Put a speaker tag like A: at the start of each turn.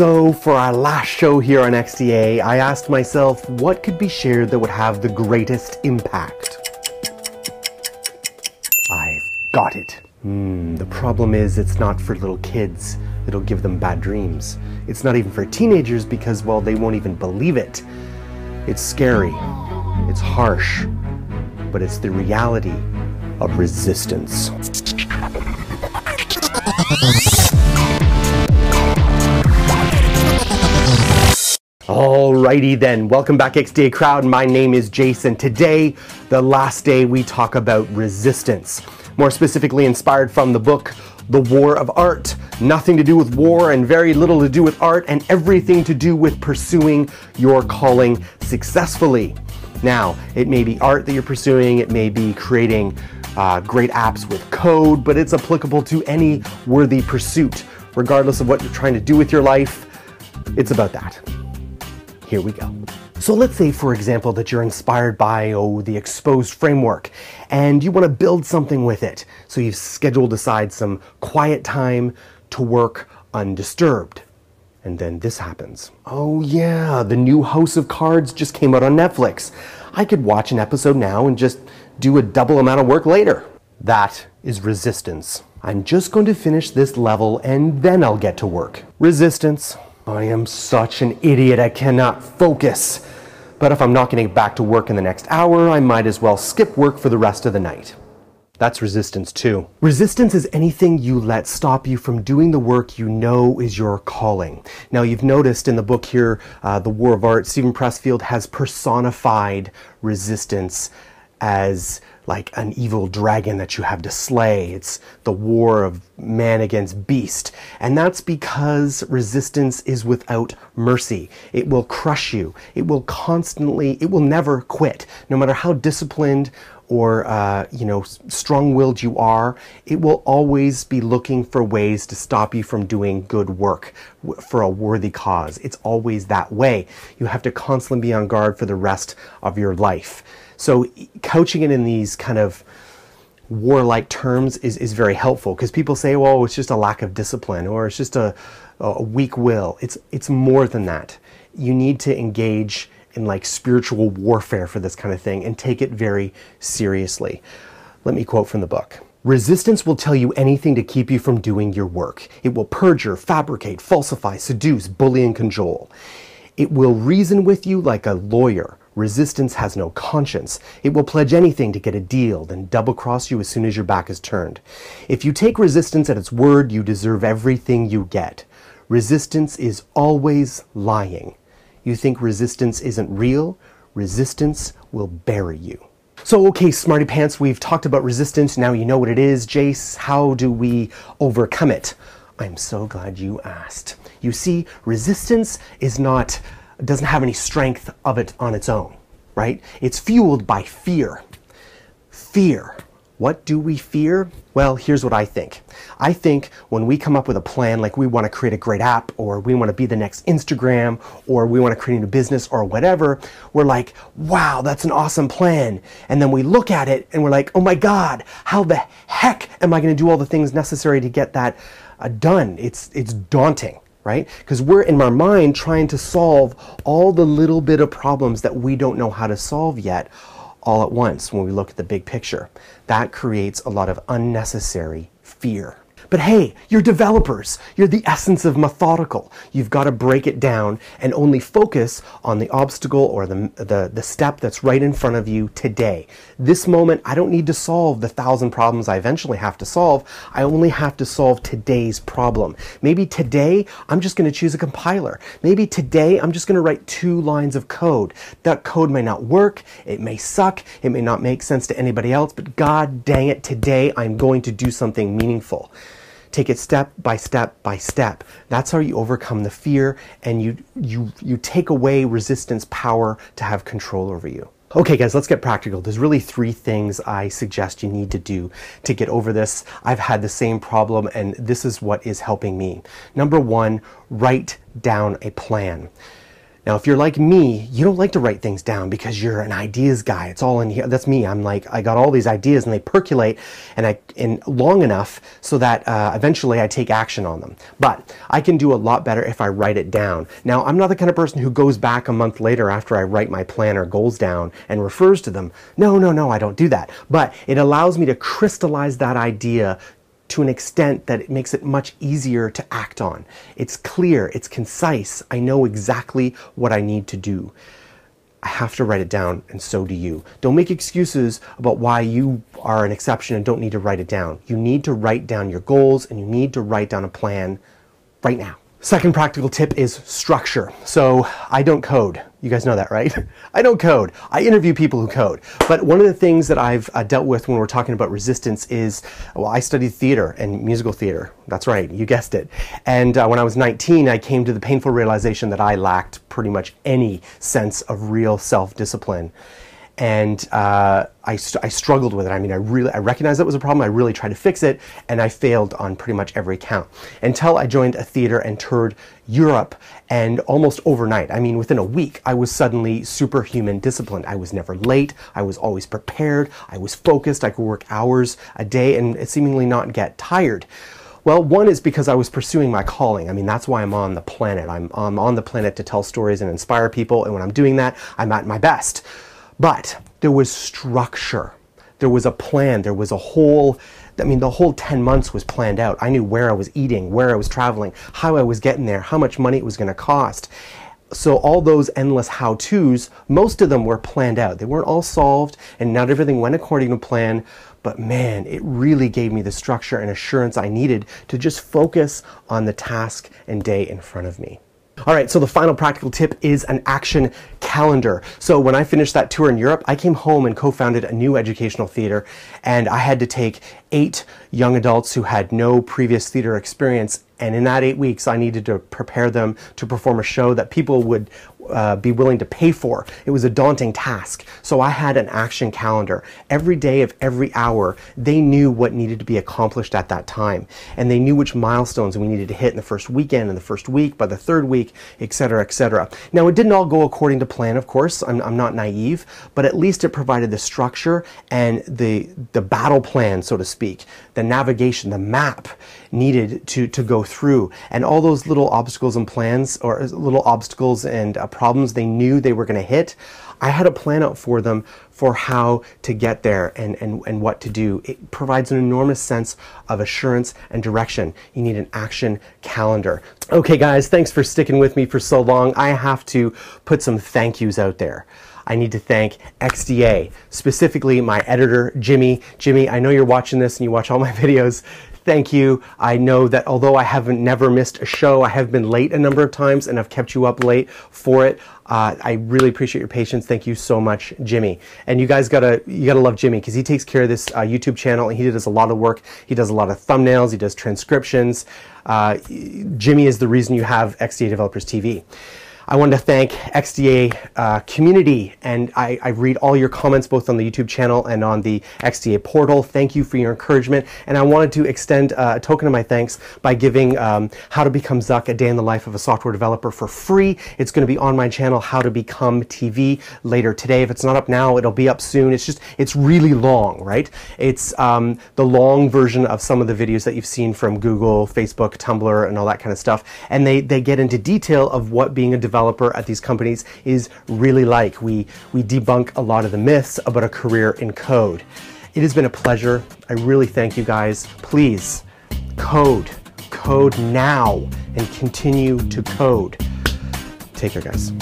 A: So for our last show here on XDA, I asked myself what could be shared that would have the greatest impact. I've got it. The problem is it's not for little kids. It'll give them bad dreams. It's not even for teenagers because, well, they won't even believe it. It's scary. It's harsh. But it's the reality of resistance. Alrighty then, welcome back XDA crowd. My name is Jayce, and today, the last day, we talk about resistance. More specifically inspired from the book, The War of Art. Nothing to do with war and very little to do with art, and everything to do with pursuing your calling successfully. Now, it may be art that you're pursuing, it may be creating great apps with code, but it's applicable to any worthy pursuit. Regardless of what you're trying to do with your life, it's about that. Here we go. So let's say, for example, that you're inspired by, the exposed framework, and you want to build something with it. So you've scheduled aside some quiet time to work undisturbed. And then this happens. Oh yeah, the new House of Cards just came out on Netflix. I could watch an episode now and just do a double amount of work later. That is resistance. I'm just going to finish this level and then I'll get to work. Resistance. I am such an idiot, I cannot focus. But if I'm not getting back to work in the next hour, I might as well skip work for the rest of the night. That's resistance too. Resistance is anything you let stop you from doing the work you know is your calling. Now you've noticed in the book here, The War of Art, Steven Pressfield has personified resistance as like an evil dragon that you have to slay. It's the war of man against beast. And that's because resistance is without mercy. It will crush you. It will never quit. No matter how disciplined or strong-willed you are, it will always be looking for ways to stop you from doing good work for a worthy cause. It's always that way. You have to constantly be on guard for the rest of your life. So couching it in these kind of warlike terms is very helpful, because people say, well, it's just a lack of discipline, or it's just a weak will. It's more than that. You need to engage in like spiritual warfare for this kind of thing and take it very seriously. Let me quote from the book. Resistance will tell you anything to keep you from doing your work. It will perjure, fabricate, falsify, seduce, bully, and cajole. It will reason with you like a lawyer. Resistance has no conscience. It will pledge anything to get a deal, then double-cross you as soon as your back is turned. If you take resistance at its word, you deserve everything you get. Resistance is always lying. You think resistance isn't real? Resistance will bury you. So, okay, smarty pants, we've talked about resistance. Now you know what it is. Jayce, how do we overcome it? I'm so glad you asked. You see, resistance doesn't have any strength of it on its own, right? It's fueled by fear. Fear. What do we fear? Well, here's what I think. I think when we come up with a plan, like we want to create a great app, or we want to be the next Instagram, or we want to create a new business, or whatever, we're like, wow, that's an awesome plan. And then we look at it and we're like, oh my God, how the heck am I going to do all the things necessary to get that done? It's daunting. Right? Because we're in our mind trying to solve all the little bit of problems that we don't know how to solve yet all at once when we look at the big picture. That creates a lot of unnecessary fear. But hey, you're developers. You're the essence of methodical. You've got to break it down and only focus on the obstacle or the step that's right in front of you today. This moment, I don't need to solve the 1,000 problems I eventually have to solve. I only have to solve today's problem. Maybe today, I'm just going to choose a compiler. Maybe today, I'm just going to write 2 lines of code. That code may not work. It may suck. It may not make sense to anybody else, but God dang it, today I'm going to do something meaningful. Take it step by step by step. That's how you overcome the fear, and you take away resistance power to have control over you. Okay guys, let's get practical. There's really 3 things I suggest you need to do to get over this. I've had the same problem, and this is what is helping me. Number 1, write down a plan. Now, if you're like me, you don't like to write things down because you're an ideas guy. It's all in here. That's me. I'm like, I got all these ideas and they percolate and long enough so that eventually I take action on them. But I can do a lot better if I write it down. Now, I'm not the kind of person who goes back a month later after I write my plan or goals down and refers to them. No, I don't do that. But it allows me to crystallize that idea to an extent that it makes it much easier to act on. It's clear, it's concise. I know exactly what I need to do. I have to write it down, and so do you. Don't make excuses about why you are an exception and don't need to write it down. You need to write down your goals, and you need to write down a plan right now. Second practical tip is structure. So I don't code. You guys know that, right? I don't code. I interview people who code. But one of the things that I've dealt with when we're talking about resistance is, well, I studied theater and musical theater. That's right, you guessed it. And when I was 19, I came to the painful realization that I lacked pretty much any sense of real self-discipline. And I struggled with it. I mean, I recognized that was a problem. I really tried to fix it, and I failed on pretty much every count until I joined a theater and toured Europe. And almost overnight, I mean, within a week, I was suddenly superhuman disciplined. I was never late. I was always prepared. I was focused. I could work hours a day and seemingly not get tired. Well, one is because I was pursuing my calling. I mean, that's why I'm on the planet. I'm on the planet to tell stories and inspire people. And when I'm doing that, I'm at my best. But there was structure. There was a plan. There was a whole, I mean, the whole 10 months was planned out. I knew where I was eating, where I was traveling, how I was getting there, how much money it was going to cost. So all those endless how-tos, most of them were planned out. They weren't all solved, and not everything went according to plan. But man, it really gave me the structure and assurance I needed to just focus on the task and day in front of me. All right, so the final practical tip is an action calendar. So when I finished that tour in Europe, I came home and co-founded a new educational theater, and I had to take 8 young adults who had no previous theater experience, and in that 8 weeks, I needed to prepare them to perform a show that people would be willing to pay for. It was a daunting task. So I had an action calendar. Every day of every hour, they knew what needed to be accomplished at that time. And they knew which milestones we needed to hit in the first weekend, in the first week, by the third week, etc., etc. Now, it didn't all go according to plan, of course. I'm not naive, but at least it provided the structure and the battle plan, so to speak, the navigation, the map needed to go through. And all those little obstacles and plans, or little obstacles and problems they knew they were going to hit, I had a plan out for them for how to get there and what to do. It provides an enormous sense of assurance and direction. You need an action calendar. Okay guys, thanks for sticking with me for so long. I have to put some thank yous out there. I need to thank XDA, specifically my editor, Jimmy. Jimmy, I know you're watching this and you watch all my videos. Thank you. I know that although I haven't never missed a show, I have been late a number of times and I've kept you up late for it. I really appreciate your patience. Thank you so much, Jimmy. And you guys gotta love Jimmy because he takes care of this YouTube channel and he does a lot of work. He does a lot of thumbnails. He does transcriptions. Jimmy is the reason you have XDA Developers TV. I wanted to thank XDA community, and I read all your comments both on the YouTube channel and on the XDA portal. Thank you for your encouragement, and I wanted to extend a token of my thanks by giving How to Become Zuck, a day in the life of a software developer for free. It's going to be on my channel, How to Become TV, later today. If it's not up now, it'll be up soon. It's really long, right? It's the long version of some of the videos that you've seen from Google, Facebook, Tumblr, and all that kind of stuff, and they get into detail of what being a developer at these companies is really like. We debunk a lot of the myths about a career in code. It has been a pleasure. I really thank you guys. Please code now and continue to code. Take care, guys.